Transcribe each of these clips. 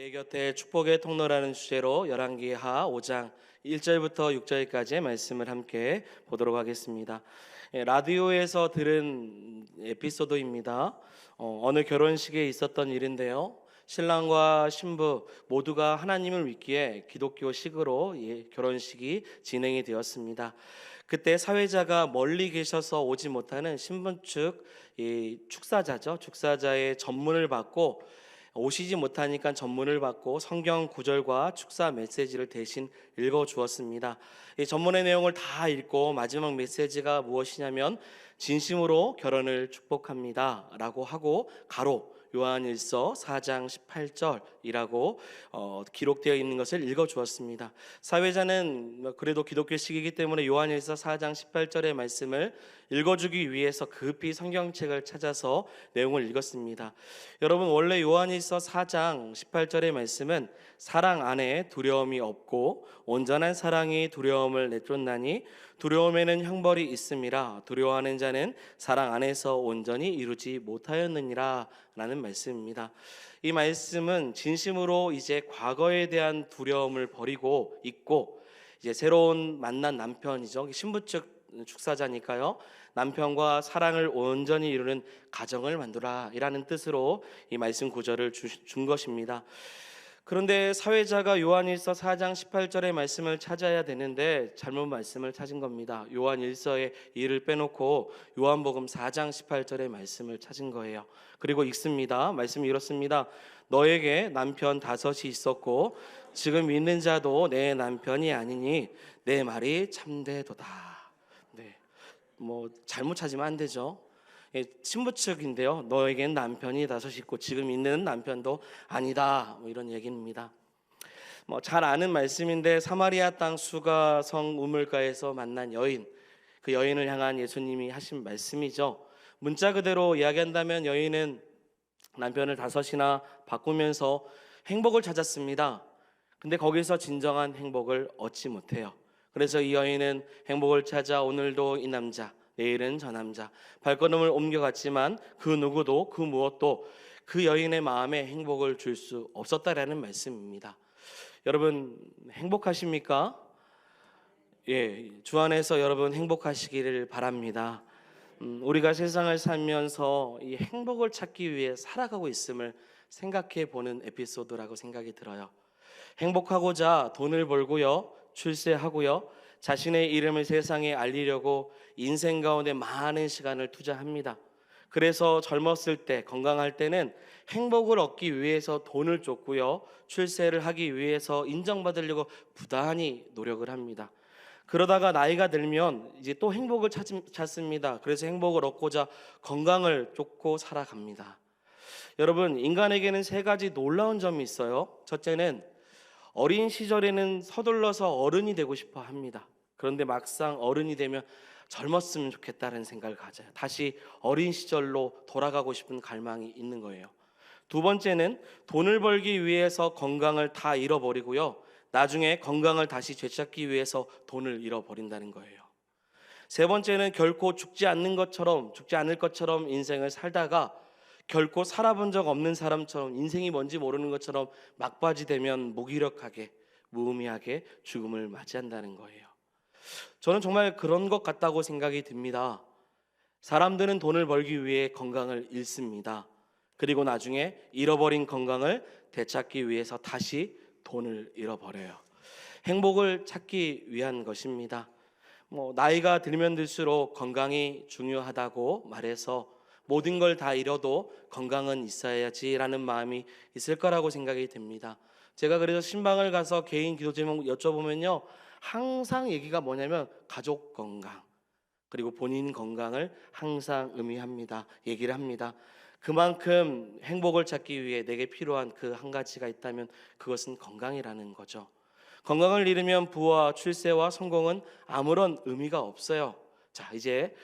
내 곁에 축복의 통로라는 주제로 열왕기하 5장 1절부터 6절까지의 말씀을 함께 보도록 하겠습니다. 라디오에서 들은 에피소드입니다. 어느 결혼식에 있었던 일인데요. 신랑과 신부 모두가 하나님을 믿기에 기독교식으로 결혼식이 진행이 되었습니다. 그때 사회자가 멀리 계셔서 오지 못하는 신부 측 축사자죠. 축사자의 전문을 받고 오시지 못하니까 전문을 받고 성경 구절과 축사 메시지를 대신 읽어 주었습니다. 이 전문의 내용을 다 읽고 마지막 메시지가 무엇이냐면 진심으로 결혼을 축복합니다라고 하고 가로 요한일서 4장 18절이라고 기록되어 있는 것을 읽어 주었습니다. 사회자는 그래도 기독교식이기 때문에 요한일서 4장 18절의 말씀을 읽어주기 위해서 급히 성경책을 찾아서 내용을 읽었습니다. 여러분, 원래 요한일서 4장 18절의 말씀은 사랑 안에 두려움이 없고 온전한 사랑이 두려움을 내쫓나니 두려움에는 형벌이 있음이라 두려워하는 자는 사랑 안에서 온전히 이루지 못하였느니라 라는 말씀입니다. 이 말씀은 진심으로 이제 과거에 대한 두려움을 버리고 있고 이제 새로운 만난 남편이죠. 신부 측 축사자니까요. 남편과 사랑을 온전히 이루는 가정을 만들라 이라는 뜻으로 이 말씀 구절을 준 것입니다. 그런데 사회자가 요한일서 4장 18절의 말씀을 찾아야 되는데 잘못 말씀을 찾은 겁니다. 요한일서의 이를 빼놓고 요한복음 4장 18절의 말씀을 찾은 거예요. 그리고 읽습니다. 말씀이 이렇습니다. 너에게 남편 5이 있었고 지금 있는 자도 내 남편이 아니니 내 말이 참되도다. 네, 잘못 찾으면 안 되죠. 신부 측인데요. 너에겐 남편이 5이 있고 지금 있는 남편도 아니다. 이런 얘기입니다. 잘 아는 말씀인데 사마리아 땅 수가성 우물가에서 만난 여인, 그 여인을 향한 예수님이 하신 말씀이죠. 문자 그대로 이야기한다면 여인은 남편을 5이나 바꾸면서 행복을 찾았습니다. 근데 거기서 진정한 행복을 얻지 못해요. 그래서 이 여인은 행복을 찾아 오늘도 이 남자, 내일은 저 남자 발걸음을 옮겨갔지만 그 누구도 그 무엇도 그 여인의 마음에 행복을 줄 수 없었다라는 말씀입니다. 여러분 행복하십니까? 주 안에서 여러분 행복하시기를 바랍니다. 우리가 세상을 살면서 이 행복을 찾기 위해 살아가고 있음을 생각해 보는 에피소드라고 생각이 들어요. 행복하고자 돈을 벌고요, 출세하고요, 자신의 이름을 세상에 알리려고 인생 가운데 많은 시간을 투자합니다. 그래서 젊었을 때, 건강할 때는 행복을 얻기 위해서 돈을 쫓고요, 출세를 하기 위해서 인정받으려고 부단히 노력을 합니다. 그러다가 나이가 들면 이제 또 행복을 찾습니다. 그래서 행복을 얻고자 건강을 쫓고 살아갑니다. 여러분, 인간에게는 3가지 놀라운 점이 있어요. 첫째는 어린 시절에는 서둘러서 어른이 되고 싶어 합니다. 그런데 막상 어른이 되면 젊었으면 좋겠다는 생각을 가져요. 다시 어린 시절로 돌아가고 싶은 갈망이 있는 거예요. 2번째는 돈을 벌기 위해서 건강을 다 잃어버리고요, 나중에 건강을 다시 되찾기 위해서 돈을 잃어버린다는 거예요. 3번째는 결코 죽지 않을 것처럼 인생을 살다가 결코 살아본 적 없는 사람처럼 인생이 뭔지 모르는 것처럼 막바지 되면 무기력하게 무의미하게 죽음을 맞이한다는 거예요. 저는 정말 그런 것 같다고 생각이 듭니다. 사람들은 돈을 벌기 위해 건강을 잃습니다. 그리고 나중에 잃어버린 건강을 되찾기 위해서 다시 돈을 잃어버려요. 행복을 찾기 위한 것입니다. 나이가 들면 들수록 건강이 중요하다고 말해서 모든 걸 다 잃어도 건강은 있어야지라는 마음이 있을 거라고 생각이 됩니다. 제가 그래서 신방을 가서 개인 기도 제목 여쭤보면요, 항상 얘기가 뭐냐면 가족 건강, 그리고 본인 건강을 항상 얘기를 합니다. 그만큼 행복을 찾기 위해 내게 필요한 그 한 가지가 있다면 그것은 건강이라는 거죠. 건강을 잃으면 부와 출세와 성공은 아무런 의미가 없어요. 자, 이제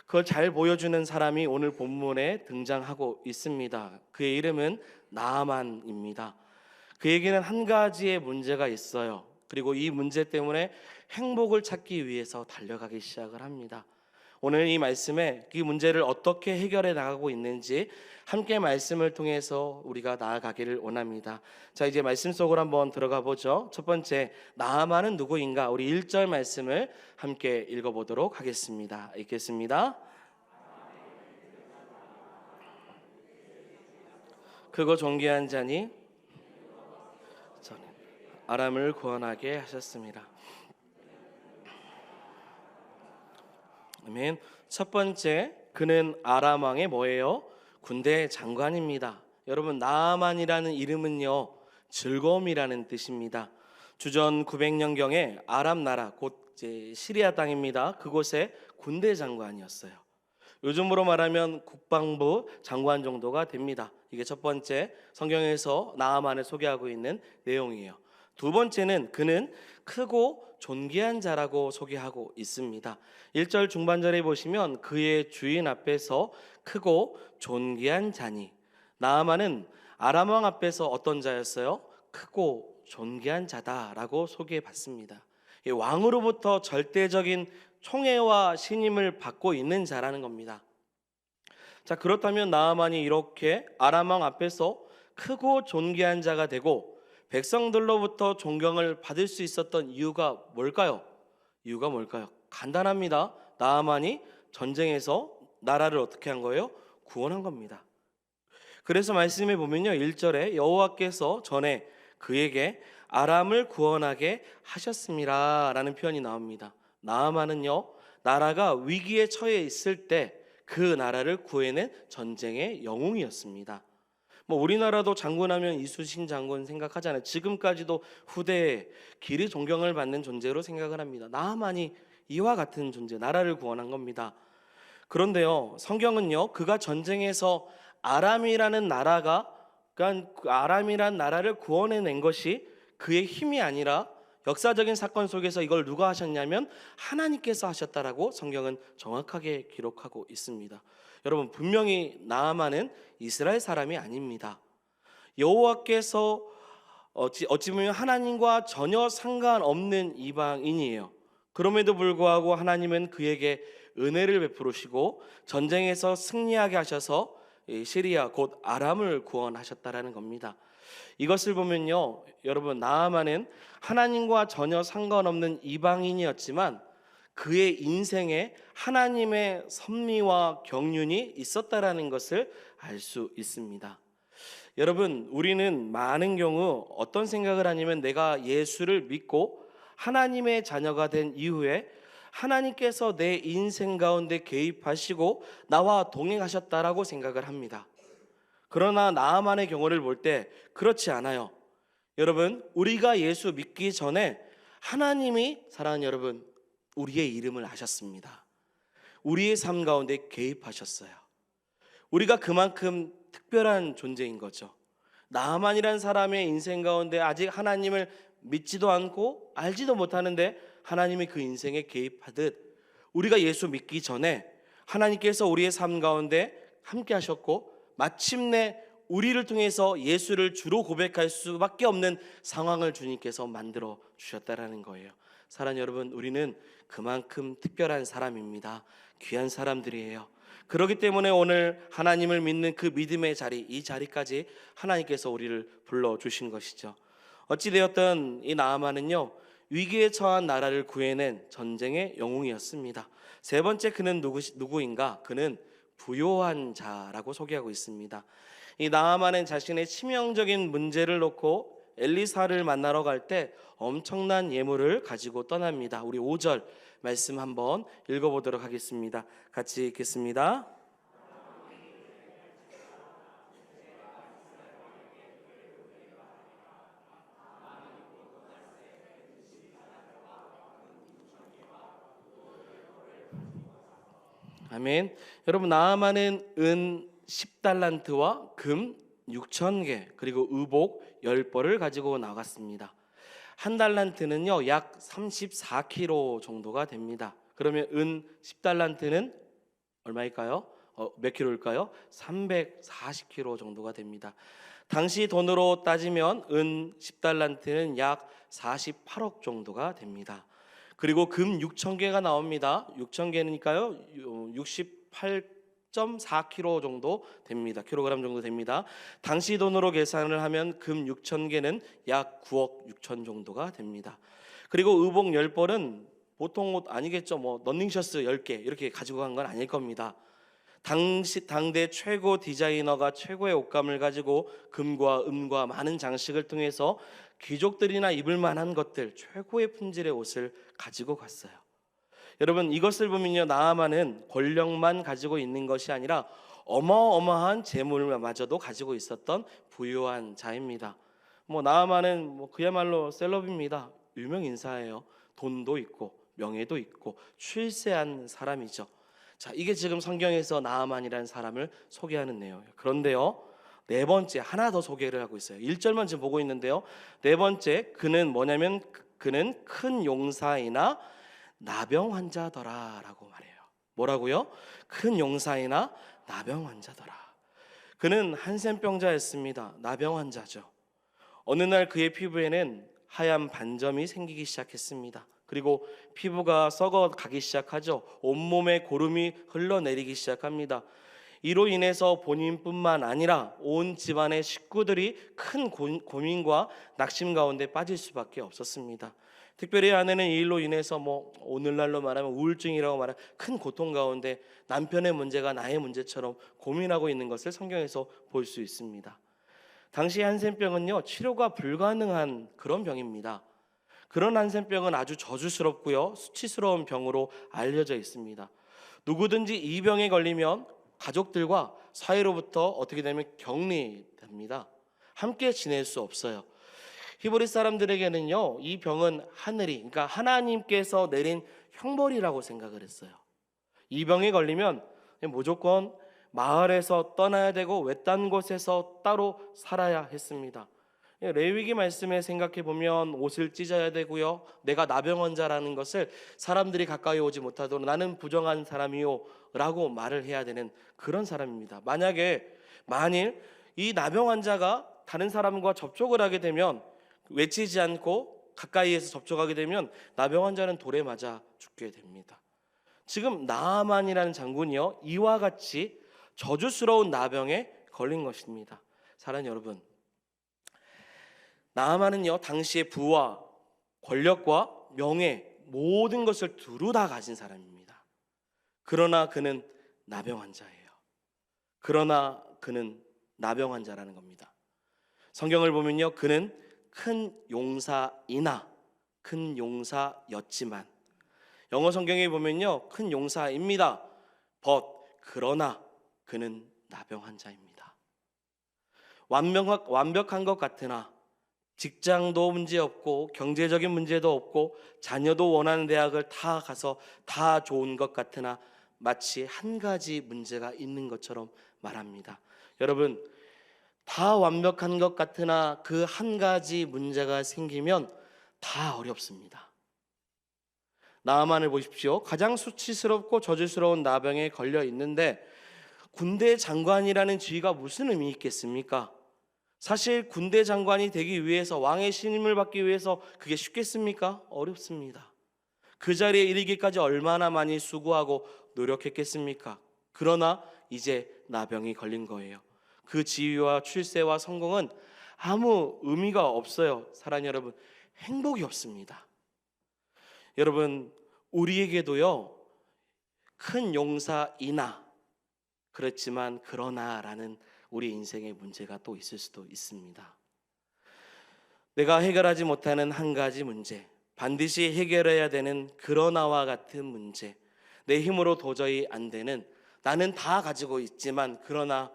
그걸 잘 보여주는 사람이 오늘 본문에 등장하고 있습니다. 그의 이름은 나아만입니다. 그에게는 한 가지의 문제가 있어요. 그리고 이 문제 때문에 행복을 찾기 위해서 달려가기 시작을 합니다. 오늘 이 말씀에 이 문제를 어떻게 해결해 나가고 있는지 함께 말씀을 통해서 우리가 나아가기를 원합니다. 자, 이제 말씀 속으로 한번 들어가 보죠. 첫 번째, 나아만은 누구인가? 우리 1절 말씀을 함께 읽어보도록 하겠습니다. 읽겠습니다. 크고 존귀한 자니 아람을 구원하게 하셨습니다. 아멘. 첫 번째, 그는 아람 왕의 뭐예요? 군대 장관입니다. 여러분, 나아만이라는 이름은요, 즐거움이라는 뜻입니다. 주전 900년경에 아람 나라, 곧 이제 시리아 땅입니다. 그곳에 군대 장관이었어요. 요즘으로 말하면 국방부 장관 정도가 됩니다. 이게 첫 번째, 성경에서 나아만을 소개하고 있는 내용이에요. 두 번째는 그는 크고 존귀한 자라고 소개하고 있습니다. 1절 중반절에 보시면 그의 주인 앞에서 크고 존귀한 자니, 나아만은 아람 왕 앞에서 어떤 자였어요? 크고 존귀한 자다라고 소개받습니다. 왕으로부터 절대적인 총애와 신임을 받고 있는 자라는 겁니다. 자, 그렇다면 나아만이 이렇게 아람 왕 앞에서 크고 존귀한 자가 되고 백성들로부터 존경을 받을 수 있었던 이유가 뭘까요? 이유가 뭘까요? 간단합니다. 나아만이 전쟁에서 나라를 어떻게 한 거예요? 구원한 겁니다. 그래서 말씀해 보면요, 1절에 여호와께서 전에 그에게 아람을 구원하게 하셨습니다 라는 표현이 나옵니다. 나아만은요, 나라가 위기에 처해 있을 때 그 나라를 구해낸 전쟁의 영웅이었습니다. 우리나라도 장군하면 이순신 장군 생각하잖아요. 지금까지도 후대에 길이 존경을 받는 존재로 생각을 합니다. 나아만이 이와 같은 존재, 나라를 구원한 겁니다. 그런데요, 성경은요, 그가 전쟁에서 아람이라는 나라가, 그러니까 아람이라는 나라를 구원해낸 것이 그의 힘이 아니라 역사적인 사건 속에서 이걸 누가 하셨냐면 하나님께서 하셨다라고 성경은 정확하게 기록하고 있습니다. 여러분, 분명히 나아만은 이스라엘 사람이 아닙니다. 여호와께서 어찌 보면 하나님과 전혀 상관없는 이방인이에요. 그럼에도 불구하고 하나님은 그에게 은혜를 베푸시고 전쟁에서 승리하게 하셔서 시리아 곧 아람을 구원하셨다라는 겁니다. 이것을 보면요, 여러분, 나아만은 하나님과 전혀 상관없는 이방인이었지만 그의 인생에 하나님의 섭리와 경륜이 있었다라는 것을 알 수 있습니다. 여러분, 우리는 많은 경우 어떤 생각을 하냐면 내가 예수를 믿고 하나님의 자녀가 된 이후에 하나님께서 내 인생 가운데 개입하시고 나와 동행하셨다라고 생각을 합니다. 그러나 나아만의 경우를 볼 때 그렇지 않아요. 여러분, 우리가 예수 믿기 전에 하나님이, 사랑하는 여러분, 우리의 이름을 아셨습니다. 우리의 삶 가운데 개입하셨어요. 우리가 그만큼 특별한 존재인 거죠. 나아만이란 사람의 인생 가운데 아직 하나님을 믿지도 않고 알지도 못하는데 하나님이 그 인생에 개입하듯 우리가 예수 믿기 전에 하나님께서 우리의 삶 가운데 함께 하셨고 마침내 우리를 통해서 예수를 주로 고백할 수밖에 없는 상황을 주님께서 만들어 주셨다라는 거예요. 사랑하는 여러분, 우리는 그만큼 특별한 사람입니다. 귀한 사람들이에요. 그렇기 때문에 오늘 하나님을 믿는 그 믿음의 자리, 이 자리까지 하나님께서 우리를 불러주신 것이죠. 어찌되었든 이 나아만은요, 위기에 처한 나라를 구해낸 전쟁의 영웅이었습니다. 세 번째, 그는 누구인가? 그는 부요한 자라고 소개하고 있습니다. 이 나아만은 자신의 치명적인 문제를 놓고 엘리사를 만나러 갈 때 엄청난 예물을 가지고 떠납니다. 우리 5절 말씀 한번 읽어보도록 하겠습니다. 같이 읽겠습니다. 아멘. 여러분, 나아만은 은 10달란트와 금 6,000개 그리고 의복 10벌을 가지고 나갔습니다. 한 달란트는요 약 34kg 정도가 됩니다. 그러면 은 10달란트는 얼마일까요? 몇 킬로일까요? 340kg 정도가 됩니다. 당시 돈으로 따지면 은 10달란트는 약 48억 정도가 됩니다. 그리고 금 6천 개가 나옵니다. 6천 개니까요 68.4kg 정도 됩니다. 킬로그램 정도 됩니다. 당시 돈으로 계산을 하면 금 6천 개는 약 9억 6천 정도가 됩니다. 그리고 의복 10벌은 보통 옷 아니겠죠. 뭐 런닝셔츠 10개 이렇게 가지고 간 건 아닐 겁니다. 당대 최고 디자이너가 최고의 옷감을 가지고 금과 은과 많은 장식을 통해서 귀족들이나 입을 만한 것들, 최고의 품질의 옷을 가지고 갔어요. 여러분, 이것을 보면요, 나아만은 권력만 가지고 있는 것이 아니라 어마어마한 재물마저도 가지고 있었던 부유한 자입니다. 나아만은 그야말로 셀럽입니다. 유명 인사예요. 돈도 있고 명예도 있고 출세한 사람이죠. 자, 이게 지금 성경에서 나아만이라는 사람을 소개하는 내용이에요. 그런데요, 네 번째 하나 더 소개를 하고 있어요. 1절만 지금 보고 있는데요, 네 번째 그는 뭐냐면 그는 큰 용사이나 나병 환자더라라고 말해요. 뭐라고요? 큰 용사이나 나병 환자더라. 그는 한센병자였습니다. 나병 환자죠. 어느 날 그의 피부에는 하얀 반점이 생기기 시작했습니다. 그리고 피부가 썩어가기 시작하죠. 온몸에 고름이 흘러내리기 시작합니다. 이로 인해서 본인뿐만 아니라 온 집안의 식구들이 큰 고민과 낙심 가운데 빠질 수밖에 없었습니다. 특별히 아내는 이 일로 인해서 오늘날로 말하면 우울증이라고 말하는 큰 고통 가운데 남편의 문제가 나의 문제처럼 고민하고 있는 것을 성경에서 볼 수 있습니다. 당시 한센병은요, 치료가 불가능한 그런 병입니다. 그런 한센병은 아주 저주스럽고요, 수치스러운 병으로 알려져 있습니다. 누구든지 이 병에 걸리면 가족들과 사이로부터 어떻게 되면 격리됩니다. 함께 지낼 수 없어요. 히브리 사람들에게는요, 이 병은 그러니까 하나님께서 내린 형벌이라고 생각을 했어요. 이 병에 걸리면 무조건 마을에서 떠나야 되고 외딴 곳에서 따로 살아야 했습니다. 레위기 말씀에 생각해 보면 옷을 찢어야 되고요, 내가 나병 환자라는 것을 사람들이 가까이 오지 못하도록 나는 부정한 사람이요 라고 말을 해야 되는 그런 사람입니다. 만일 이 나병 환자가 다른 사람과 접촉을 하게 되면, 외치지 않고 가까이에서 접촉하게 되면 나병 환자는 돌에 맞아 죽게 됩니다. 지금 나아만이라는 장군이요, 이와 같이 저주스러운 나병에 걸린 것입니다. 사랑하는 여러분, 나아만은요, 당시의 부와 권력과 명예 모든 것을 두루 다 가진 사람입니다. 그러나 그는 나병 환자예요. 그러나 그는 나병 환자라는 겁니다. 성경을 보면요, 그는 큰 용사이나 큰 용사였지만, 영어 성경에 보면요, 큰 용사입니다. 그러나 그는 나병 환자입니다. 완벽한 것 같으나 직장도 문제 없고 경제적인 문제도 없고 자녀도 원하는 대학을 다 가서 다 좋은 것 같으나 마치 한 가지 문제가 있는 것처럼 말합니다. 여러분, 다 완벽한 것 같으나 그 한 가지 문제가 생기면 다 어렵습니다. 나아만을 보십시오. 가장 수치스럽고 저주스러운 나병에 걸려 있는데 군대 장관이라는 지위가 무슨 의미 있겠습니까? 사실 군대 장관이 되기 위해서, 왕의 신임을 받기 위해서 그게 쉽겠습니까? 어렵습니다. 그 자리에 이르기까지 얼마나 많이 수고하고 노력했겠습니까? 그러나 이제 나병이 걸린 거예요. 그 지위와 출세와 성공은 아무 의미가 없어요. 사랑하는 여러분, 행복이 없습니다. 여러분, 우리에게도요, 큰 용사이나 그렇지만 그러나라는 우리 인생의 문제가 또 있을 수도 있습니다. 내가 해결하지 못하는 한 가지 문제, 반드시 해결해야 되는 그러나와 같은 문제, 내 힘으로 도저히 안 되는, 나는 다 가지고 있지만 그러나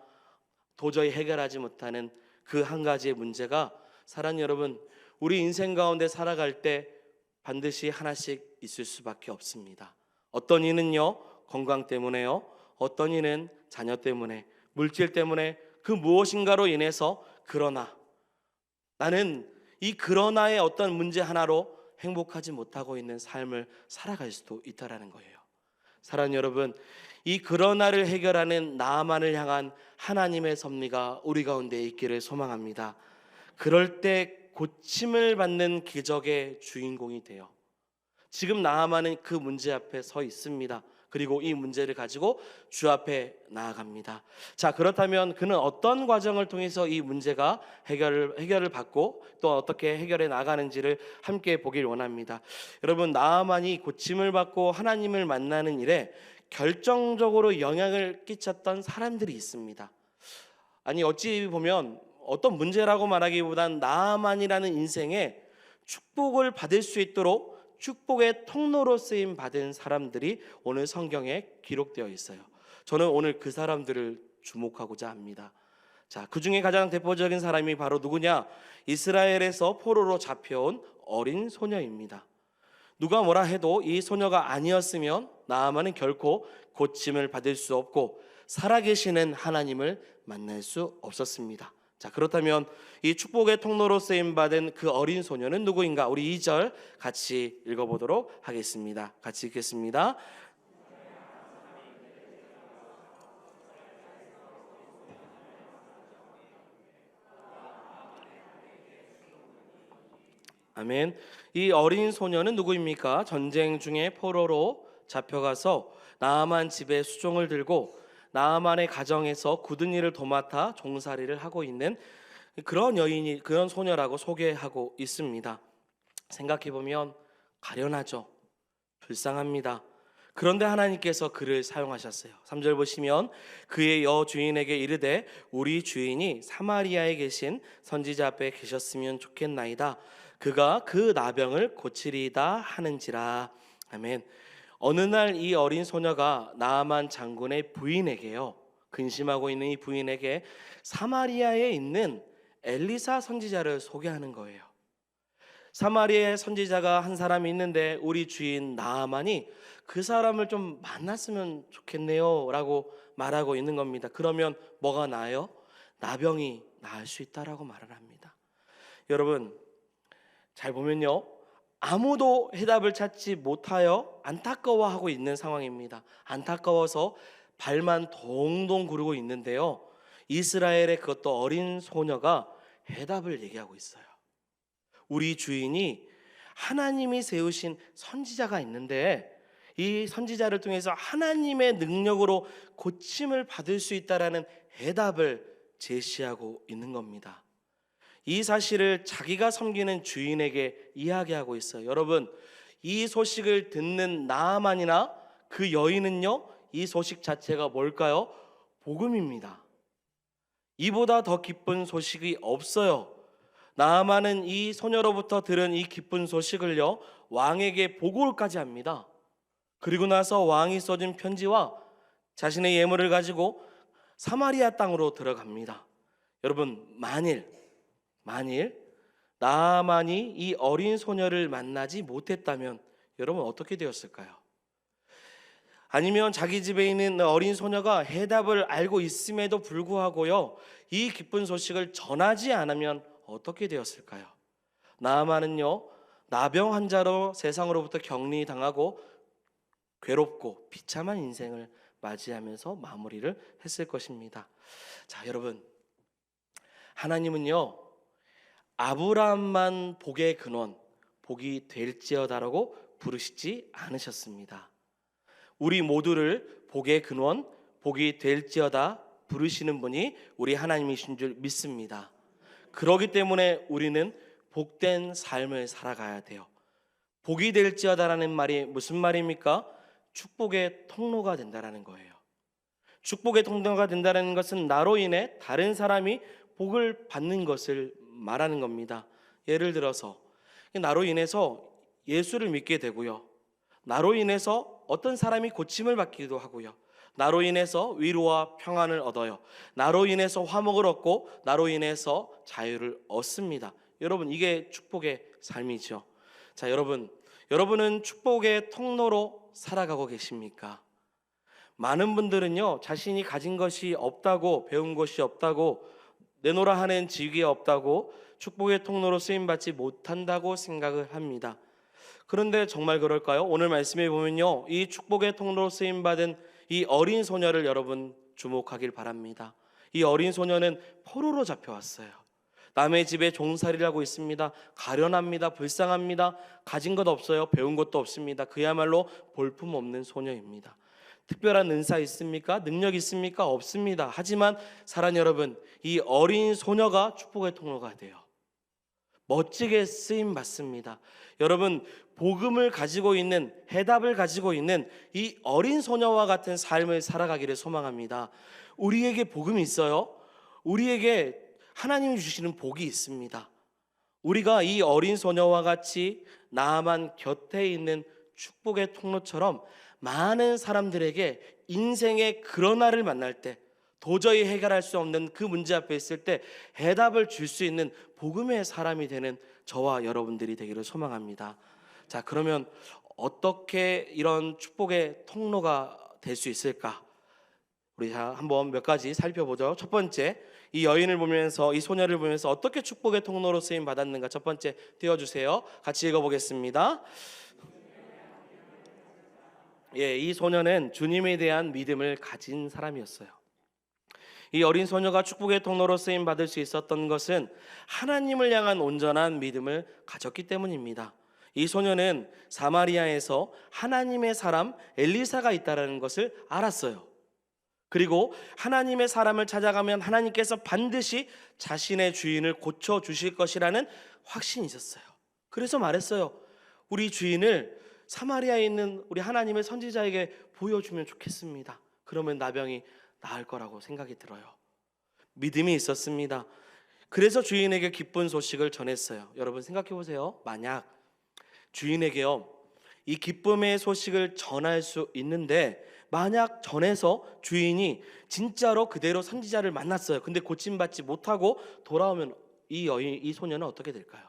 도저히 해결하지 못하는 그 한 가지의 문제가, 사랑하는 여러분, 우리 인생 가운데 살아갈 때 반드시 하나씩 있을 수밖에 없습니다. 어떤 이는요, 건강 때문에요, 어떤 이는 자녀 때문에, 물질 때문에, 그 무엇인가로 인해서, 그러나 나는 이 그러나의 어떤 문제 하나로 행복하지 못하고 있는 삶을 살아갈 수도 있다라는 거예요. 사랑하는 여러분, 이 그러나를 해결하는 나아만을 향한 하나님의 섭리가 우리 가운데 있기를 소망합니다. 그럴 때 고침을 받는 기적의 주인공이 돼요. 지금 나아만은 그 문제 앞에 서 있습니다. 그리고 이 문제를 가지고 주 앞에 나아갑니다. 자, 그렇다면 그는 어떤 과정을 통해서 이 문제가 해결을 받고 또 어떻게 해결해 나가는지를 함께 보길 원합니다. 여러분, 나아만이 고침을 받고 하나님을 만나는 일에 결정적으로 영향을 끼쳤던 사람들이 있습니다. 아니, 어찌 보면 어떤 문제라고 말하기보단 나아만이라는 인생에 축복을 받을 수 있도록 축복의 통로로 쓰임 받은 사람들이 오늘 성경에 기록되어 있어요. 저는 오늘 그 사람들을 주목하고자 합니다. 자, 그 중에 가장 대표적인 사람이 바로 누구냐? 이스라엘에서 포로로 잡혀온 어린 소녀입니다. 누가 뭐라 해도 이 소녀가 아니었으면 나아만은 결코 고침을 받을 수 없고 살아계시는 하나님을 만날 수 없었습니다. 자, 그렇다면 이 축복의 통로로 쓰임받은 그 어린 소녀는 누구인가? 우리 2절 같이 읽어보도록 하겠습니다. 같이 읽겠습니다. 아멘. 이 어린 소녀는 누구입니까? 전쟁 중에 포로로 잡혀가서 나아만 집에 수종을 들고 나아만의 가정에서 굳은 일을 도맡아 종살이를 하고 있는 그런 여인이, 그런 소녀라고 소개하고 있습니다. 생각해 보면 가련하죠. 불쌍합니다. 그런데 하나님께서 그를 사용하셨어요. 3절 보시면 그의 여주인에게 이르되 우리 주인이 사마리아에 계신 선지자 앞에 계셨으면 좋겠나이다. 그가 그 나병을 고치리이다 하는지라. 아멘. 어느 날 이 어린 소녀가 나아만 장군의 부인에게요, 근심하고 있는 이 부인에게 사마리아에 있는 엘리사 선지자를 소개하는 거예요. 사마리아의 선지자가 한 사람이 있는데 우리 주인 나아만이 그 사람을 좀 만났으면 좋겠네요 라고 말하고 있는 겁니다. 그러면 뭐가 나아요? 나병이 나을 수 있다라고 말을 합니다. 여러분, 잘 보면요, 아무도 해답을 찾지 못하여 안타까워하고 있는 상황입니다. 안타까워서 발만 동동 구르고 있는데요, 이스라엘의 그것도 어린 소녀가 해답을 얘기하고 있어요. 우리 주인이 하나님이 세우신 선지자가 있는데 이 선지자를 통해서 하나님의 능력으로 고침을 받을 수 있다라는 해답을 제시하고 있는 겁니다. 이 사실을 자기가 섬기는 주인에게 이야기하고 있어요. 여러분, 이 소식을 듣는 나아만이나 그 여인은요, 이 소식 자체가 뭘까요? 복음입니다. 이보다 더 기쁜 소식이 없어요. 나아만은 이 소녀로부터 들은 이 기쁜 소식을요, 왕에게 보고까지 합니다. 그리고 나서 왕이 써준 편지와 자신의 예물을 가지고 사마리아 땅으로 들어갑니다. 여러분, 만일 나아만이 이 어린 소녀를 만나지 못했다면 여러분 어떻게 되었을까요? 아니면 자기 집에 있는 어린 소녀가 해답을 알고 있음에도 불구하고요, 이 기쁜 소식을 전하지 않으면 어떻게 되었을까요? 나아만은요, 나병 환자로 세상으로부터 격리당하고 괴롭고 비참한 인생을 맞이하면서 마무리를 했을 것입니다. 자, 여러분, 하나님은요, 아브라함만 복의 근원, 복이 될지어다라고 부르시지 않으셨습니다. 우리 모두를 복의 근원, 복이 될지어다 부르시는 분이 우리 하나님이신 줄 믿습니다. 그렇기 때문에 우리는 복된 삶을 살아가야 돼요. 복이 될지어다라는 말이 무슨 말입니까? 축복의 통로가 된다라는 거예요. 축복의 통로가 된다는 것은 나로 인해 다른 사람이 복을 받는 것을 말하는 겁니다. 예를 들어서 나로 인해서 예수를 믿게 되고요, 나로 인해서 어떤 사람이 고침을 받기도 하고요, 나로 인해서 위로와 평안을 얻어요, 나로 인해서 화목을 얻고 나로 인해서 자유를 얻습니다. 여러분, 이게 축복의 삶이죠. 자, 여러분은 축복의 통로로 살아가고 계십니까? 많은 분들은요, 자신이 가진 것이 없다고, 배운 것이 없다고, 내놓으라 하는 직위 없다고, 축복의 통로로 쓰임받지 못한다고 생각을 합니다. 그런데 정말 그럴까요? 오늘 말씀에 보면요, 이 축복의 통로로 쓰임받은 이 어린 소녀를 여러분 주목하길 바랍니다. 이 어린 소녀는 포로로 잡혀왔어요. 남의 집에 종살이를 하고 있습니다. 가련합니다. 불쌍합니다. 가진 것 없어요. 배운 것도 없습니다. 그야말로 볼품없는 소녀입니다. 특별한 은사 있습니까? 능력 있습니까? 없습니다. 하지만 사랑하는 여러분, 이 어린 소녀가 축복의 통로가 돼요. 멋지게 쓰임 받습니다. 여러분, 복음을 가지고 있는, 해답을 가지고 있는 이 어린 소녀와 같은 삶을 살아가기를 소망합니다. 우리에게 복음이 있어요. 우리에게 하나님이 주시는 복이 있습니다. 우리가 이 어린 소녀와 같이 나만 곁에 있는 축복의 통로처럼 많은 사람들에게 인생의 그러나를 만날 때, 도저히 해결할 수 없는 그 문제 앞에 있을 때 해답을 줄 수 있는 복음의 사람이 되는 저와 여러분들이 되기를 소망합니다. 자, 그러면 어떻게 이런 축복의 통로가 될 수 있을까? 우리 한번 몇 가지 살펴보죠. 첫 번째, 이 여인을 보면서, 이 소녀를 보면서 어떻게 축복의 통로로 쓰임 받았는가? 첫 번째 띄워주세요. 같이 읽어보겠습니다. 이 소녀는 주님에 대한 믿음을 가진 사람이었어요. 이 어린 소녀가 축복의 통로로 쓰임 받을 수 있었던 것은 하나님을 향한 온전한 믿음을 가졌기 때문입니다. 이 소녀는 사마리아에서 하나님의 사람 엘리사가 있다는 것을 알았어요. 그리고 하나님의 사람을 찾아가면 하나님께서 반드시 자신의 주인을 고쳐주실 것이라는 확신이 있었어요. 그래서 말했어요. 우리 주인을 사마리아에 있는 우리 하나님의 선지자에게 보여주면 좋겠습니다. 그러면 나병이 나을 거라고 생각이 들어요. 믿음이 있었습니다. 그래서 주인에게 기쁜 소식을 전했어요. 여러분 생각해 보세요. 만약 주인에게요, 이 기쁨의 소식을 전할 수 있는데 만약 전해서 주인이 진짜로 그대로 선지자를 만났어요. 근데 고침받지 못하고 돌아오면 이 소녀는 어떻게 될까요?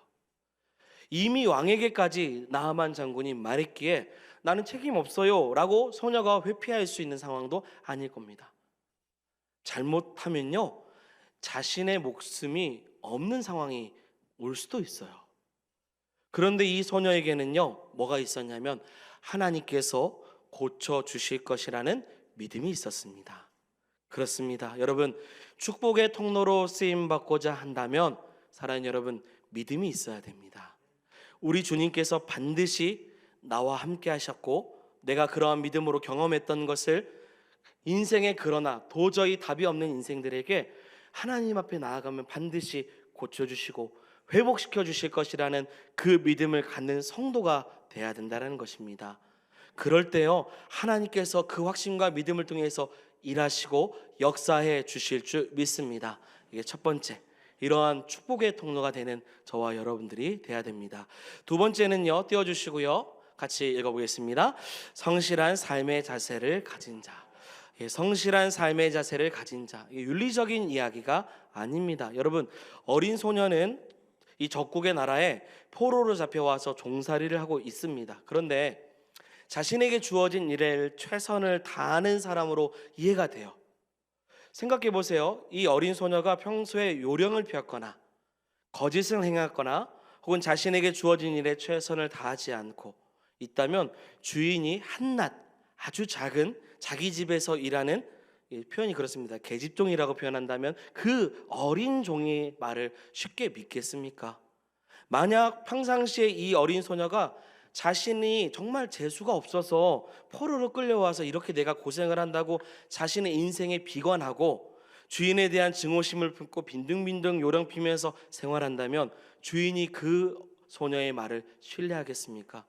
이미 왕에게까지 나하만 장군이 말했기에 나는 책임 없어요 라고 소녀가 회피할 수 있는 상황도 아닐 겁니다. 잘못하면요, 자신의 목숨이 없는 상황이 올 수도 있어요. 그런데 이 소녀에게는요, 뭐가 있었냐면 하나님께서 고쳐주실 것이라는 믿음이 있었습니다. 그렇습니다. 여러분, 축복의 통로로 쓰임받고자 한다면 사랑하는 여러분, 믿음이 있어야 됩니다. 우리 주님께서 반드시 나와 함께 하셨고 내가 그러한 믿음으로 경험했던 것을 인생의 그러나 도저히 답이 없는 인생들에게 하나님 앞에 나아가면 반드시 고쳐주시고 회복시켜 주실 것이라는 그 믿음을 갖는 성도가 돼야 된다는 것입니다. 그럴 때요, 하나님께서 그 확신과 믿음을 통해서 일하시고 역사해 주실 줄 믿습니다. 이게 첫 번째, 이러한 축복의 통로가 되는 저와 여러분들이 돼야 됩니다. 두 번째는요, 띄워주시고요, 같이 읽어보겠습니다. 성실한 삶의 자세를 가진 자. 성실한 삶의 자세를 가진 자, 윤리적인 이야기가 아닙니다. 여러분, 어린 소녀는 이 적국의 나라에 포로로 잡혀와서 종살이를 하고 있습니다. 그런데 자신에게 주어진 일에 최선을 다하는 사람으로 이해가 돼요. 생각해 보세요. 이 어린 소녀가 평소에 요령을 피웠거나 거짓을 행했거나 혹은 자신에게 주어진 일에 최선을 다하지 않고 있다면 주인이 한낱 아주 작은 자기 집에서 일하는, 표현이 그렇습니다, 계집종이라고 표현한다면 그 어린 종의 말을 쉽게 믿겠습니까? 만약 평상시에 이 어린 소녀가 자신이 정말 재수가 없어서 포로로 끌려와서 이렇게 내가 고생을 한다고 자신의 인생에 비관하고 주인에 대한 증오심을 품고 빈둥빈둥 요령 피면서 생활한다면 주인이 그 소녀의 말을 신뢰하겠습니까?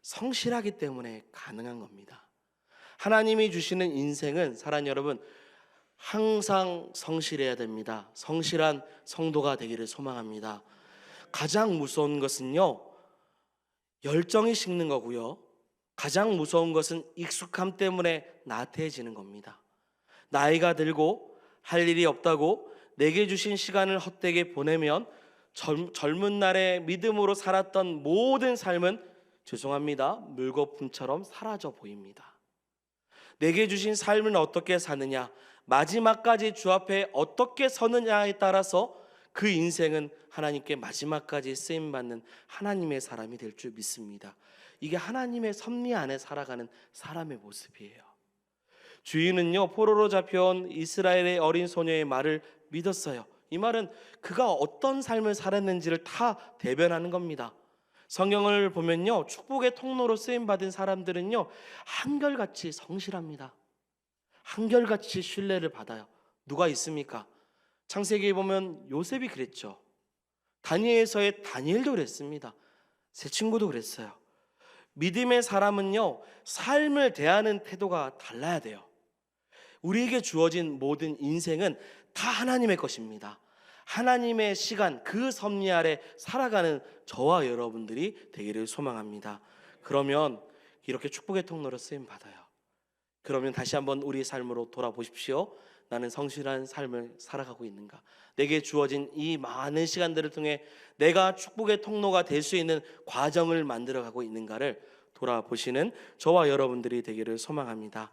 성실하기 때문에 가능한 겁니다. 하나님이 주시는 인생은 사랑하는 여러분, 항상 성실해야 됩니다. 성실한 성도가 되기를 소망합니다. 가장 무서운 것은요, 열정이 식는 거고요, 가장 무서운 것은 익숙함 때문에 나태해지는 겁니다. 나이가 들고 할 일이 없다고 내게 주신 시간을 헛되게 보내면 젊은 날에 믿음으로 살았던 모든 삶은 죄송합니다, 물거품처럼 사라져 보입니다. 내게 주신 삶을 어떻게 사느냐, 마지막까지 주 앞에 어떻게 서느냐에 따라서 그 인생은 하나님께 마지막까지 쓰임받는 하나님의 사람이 될 줄 믿습니다. 이게 하나님의 섭리 안에 살아가는 사람의 모습이에요. 주인은요, 포로로 잡혀온 이스라엘의 어린 소녀의 말을 믿었어요. 이 말은 그가 어떤 삶을 살았는지를 다 대변하는 겁니다. 성경을 보면요, 축복의 통로로 쓰임 받은 사람들은요, 한결같이 성실합니다. 한결같이 신뢰를 받아요. 누가 있습니까? 창세기에 보면 요셉이 그랬죠. 다니엘서의 다니엘도 그랬습니다. 제 친구도 그랬어요. 믿음의 사람은요, 삶을 대하는 태도가 달라야 돼요. 우리에게 주어진 모든 인생은 다 하나님의 것입니다. 하나님의 시간, 그 섭리 아래 살아가는 저와 여러분들이 되기를 소망합니다. 그러면 이렇게 축복의 통로로 쓰임 받아요. 그러면 다시 한번 우리 삶으로 돌아보십시오. 나는 성실한 삶을 살아가고 있는가? 내게 주어진 이 많은 시간들을 통해 내가 축복의 통로가 될 수 있는 과정을 만들어가고 있는가를 돌아보시는 저와 여러분들이 되기를 소망합니다.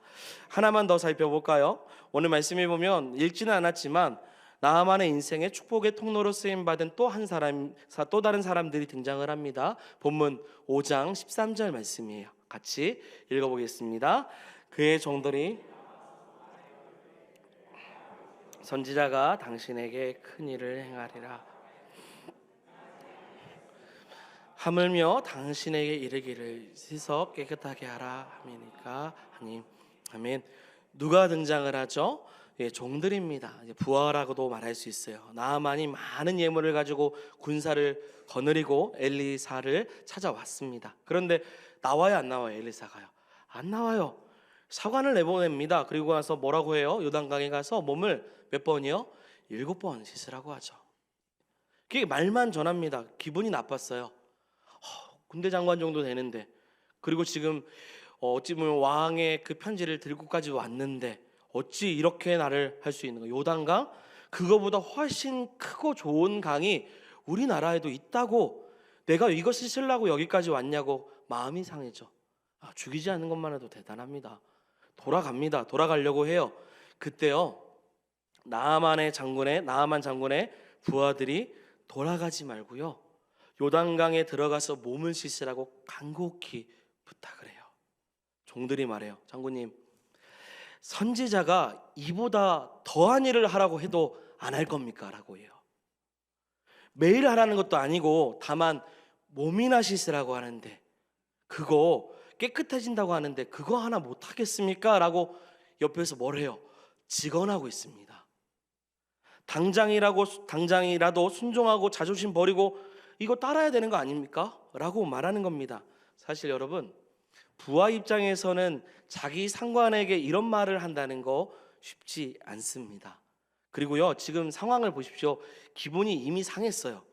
하나만 더 살펴볼까요? 오늘 말씀에 보면 읽지는 않았지만 나아만의 인생에 축복의 통로로 쓰임받은 또 다른 사람들이 등장을 합니다. 본문 5장 13절 말씀이에요. 같이 읽어보겠습니다. 그의 종들이 선지자가 당신에게 큰 일을 행하리라 하물며 당신에게 이르기를 씻어 깨끗하게 하라 함이니까 하니 아멘. 누가 등장을 하죠? 예, 종들입니다. 부하라고도 말할 수 있어요. 나아만이 많은 예물을 가지고 군사를 거느리고 엘리사를 찾아왔습니다. 그런데 나와요, 안 나와요? 엘리사가요? 안 나와요. 사관을 내보냅니다. 그리고 나서 뭐라고 해요? 요단강에 가서 몸을 몇 번이요? 7번 씻으라고 하죠. 그게 말만 전합니다. 기분이 나빴어요. 군대 장관 정도 되는데, 그리고 지금 어찌 보면 왕의 그 편지를 들고까지 왔는데 어찌 이렇게 나를 할 수 있는 가? 요단강? 그거보다 훨씬 크고 좋은 강이 우리나라에도 있다고, 내가 이것을 쓰려고 여기까지 왔냐고 마음이 상해져. 죽이지 않는 것만 해도 대단합니다. 돌아갑니다. 돌아가려고 해요. 그때요, 나아만 장군의 부하들이 돌아가지 말고요, 요단강에 들어가서 몸을 씻으라고 간곡히 부탁을 해요. 종들이 말해요. 장군님, 선지자가 이보다 더한 일을 하라고 해도 안 할 겁니까? 라고 해요. 매일 하라는 것도 아니고 다만 몸이나 씻으라고 하는데, 그거 깨끗해진다고 하는데 그거 하나 못 하겠습니까? 라고 옆에서 뭘 해요? 직언하고 있습니다. 당장이라도 순종하고 자존심 버리고 이거 따라야 되는 거 아닙니까? 라고 말하는 겁니다. 사실 여러분, 부하 입장에서는 자기 상관에게 이런 말을 한다는 거 쉽지 않습니다. 그리고요, 지금 상황을 보십시오. 기분이 이미 상했어요.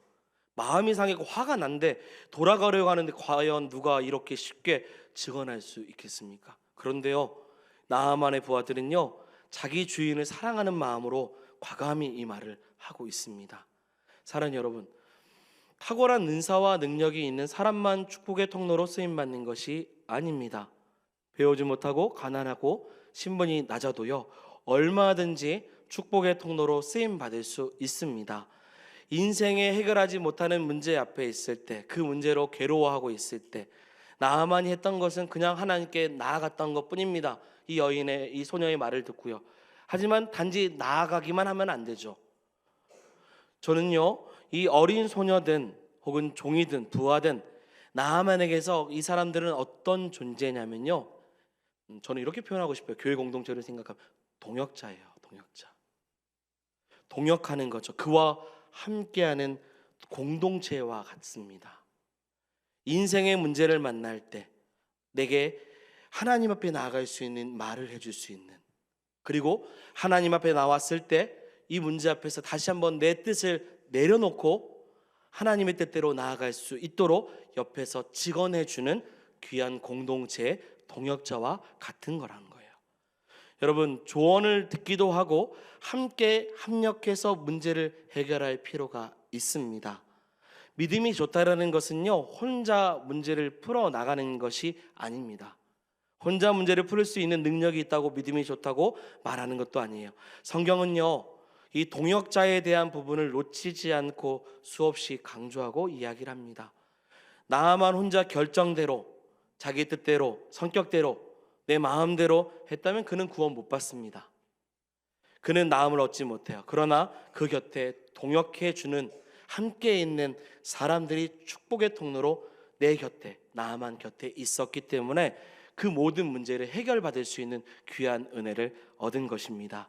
마음이 상했고 화가 난데 돌아가려고 하는데 과연 누가 이렇게 쉽게 증언할 수 있겠습니까? 그런데요, 나아만의 부하들은요, 자기 주인을 사랑하는 마음으로 과감히 이 말을 하고 있습니다. 사랑하는 여러분, 탁월한 은사와 능력이 있는 사람만 축복의 통로로 쓰임받는 것이 아닙니다. 배우지 못하고 가난하고 신분이 낮아도요, 얼마든지 축복의 통로로 쓰임받을 수 있습니다. 인생에 해결하지 못하는 문제 앞에 있을 때, 그 문제로 괴로워하고 있을 때 나아만이 했던 것은 그냥 하나님께 나아갔던 것뿐입니다. 이 소녀의 말을 듣고요. 하지만 단지 나아가기만 하면 안 되죠. 저는요, 이 어린 소녀든 혹은 종이든 부하든 나아만에게서 이 사람들은 어떤 존재냐면요, 저는 이렇게 표현하고 싶어요. 교회 공동체를 생각하면 동역자예요. 동역하는 거죠. 그와 함께하는 공동체와 같습니다. 인생의 문제를 만날 때 내게 하나님 앞에 나아갈 수 있는 말을 해줄 수 있는, 그리고 하나님 앞에 나왔을 때 이 문제 앞에서 다시 한번 내 뜻을 내려놓고 하나님의 뜻대로 나아갈 수 있도록 옆에서 직언해주는 귀한 공동체의 동역자와 같은 거라는 거예요. 여러분, 조언을 듣기도 하고 함께 협력해서 문제를 해결할 필요가 있습니다. 믿음이 좋다라는 것은요, 혼자 문제를 풀어나가는 것이 아닙니다. 혼자 문제를 풀 수 있는 능력이 있다고 믿음이 좋다고 말하는 것도 아니에요. 성경은요, 이 동역자에 대한 부분을 놓치지 않고 수없이 강조하고 이야기를 합니다. 나만 혼자 결정대로, 자기 뜻대로, 성격대로, 내 마음대로 했다면 그는 구원 못 받습니다. 그는 나음을 얻지 못해요. 그러나 그 곁에 동역해 주는, 함께 있는 사람들이 축복의 통로로 내 곁에, 나만 곁에 있었기 때문에 그 모든 문제를 해결받을 수 있는 귀한 은혜를 얻은 것입니다.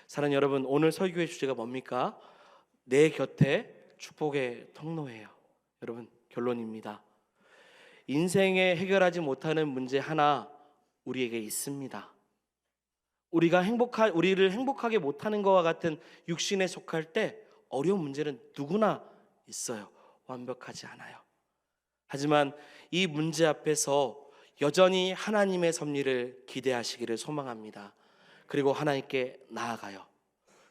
사랑하는 여러분, 오늘 설교의 주제가 뭡니까? 내 곁에 축복의 통로예요. 여러분, 결론입니다. 인생에 해결하지 못하는 문제 하나 우리에게 있습니다. 우리를 행복하게 못하는 것과 같은 육신에 속할 때 어려운 문제는 누구나 있어요. 완벽하지 않아요. 하지만 이 문제 앞에서 여전히 하나님의 섭리를 기대하시기를 소망합니다. 그리고 하나님께 나아가요.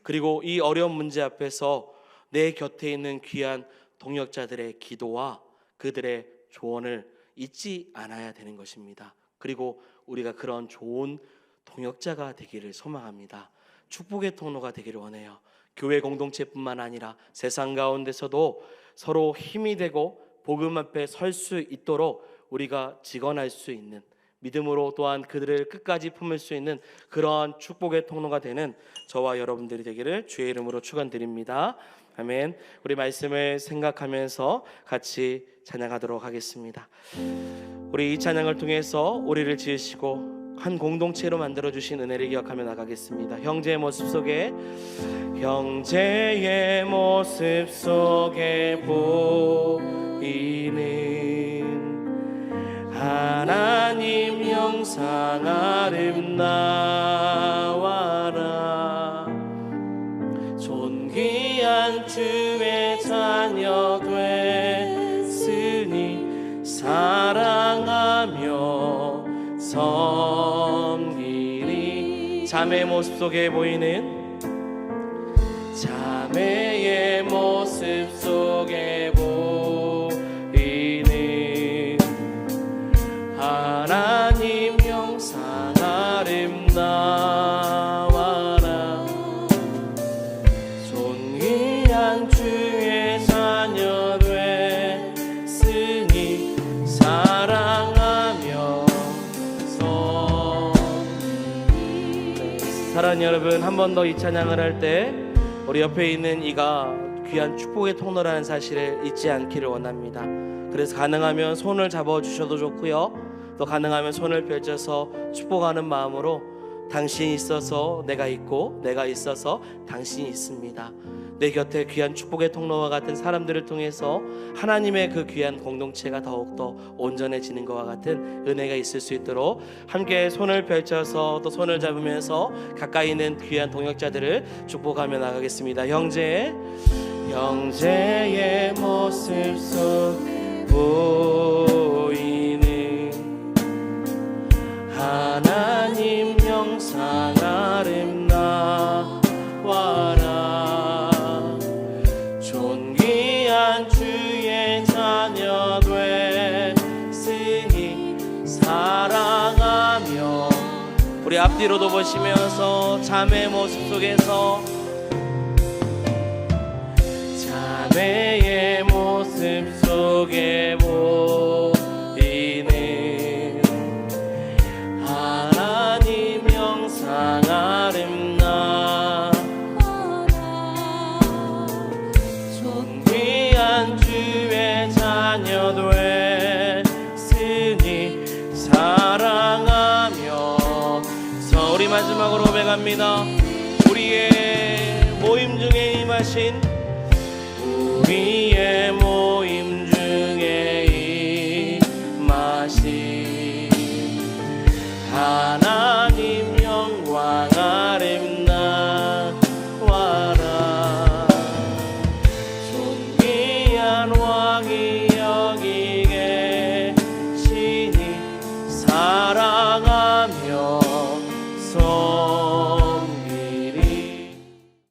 그리고 이 어려운 문제 앞에서 내 곁에 있는 귀한 동역자들의 기도와 그들의 조언을 잊지 않아야 되는 것입니다. 그리고 우리가 그런 좋은 동역자가 되기를 소망합니다. 축복의 통로가 되기를 원해요. 교회 공동체뿐만 아니라 세상 가운데서도 서로 힘이 되고 복음 앞에 설 수 있도록 우리가 직언할 수 있는, 믿음으로 또한 그들을 끝까지 품을 수 있는 그러한 축복의 통로가 되는 저와 여러분들이 되기를 주의 이름으로 축원드립니다. 아멘. 우리 말씀을 생각하면서 같이 찬양하도록 하겠습니다. 우리 이 찬양을 통해서 우리를 지으시고 한 공동체로 만들어주신 은혜를 기억하며 나가겠습니다. 형제의 모습 속에 보이는 하나님 형상 아름다워라. 존귀한 주의 자녀 됐으니 사랑하며 섬기리. 자매의 모습 속에 보이는, 자매의 모습 속에 보이는 하나님 형상 아름다워라. 존귀한 주의 자녀 됐으니 사랑하며 섬기리. 사랑하는 여러분, 한 번 더 이 찬양을 할 때 우리 옆에 있는 이가 귀한 축복의 통로라는 사실을 잊지 않기를 원합니다. 그래서 가능하면 손을 잡아주셔도 좋고요, 또 가능하면 손을 펼쳐서 축복하는 마음으로 당신이 있어서 내가 있고 내가 있어서 당신이 있습니다. 내 곁에 귀한 축복의 통로와 같은 사람들을 통해서 하나님의 그 귀한 공동체가 더욱더 온전해지는 것과 같은 은혜가 있을 수 있도록 함께 손을 펼쳐서 또 손을 잡으면서 가까이 있는 귀한 동역자들을 축복하며 나가겠습니다. 형제의 모습 속 보이는 하나님 형상 아름다워라. 존귀한 주의 자녀 됐으니 사랑하며. 우리 앞뒤로도 보시면서 자매의 모습 속에서, 자매의 모습 속에 보이는 하나님 형상 아름다워라. 존귀한 주의 자녀 됐으니 사랑하며. 우리 마지막으로 고백합니다. 우리의 모임 중에 임하신, 우리의 모임 중에 임하신 하나님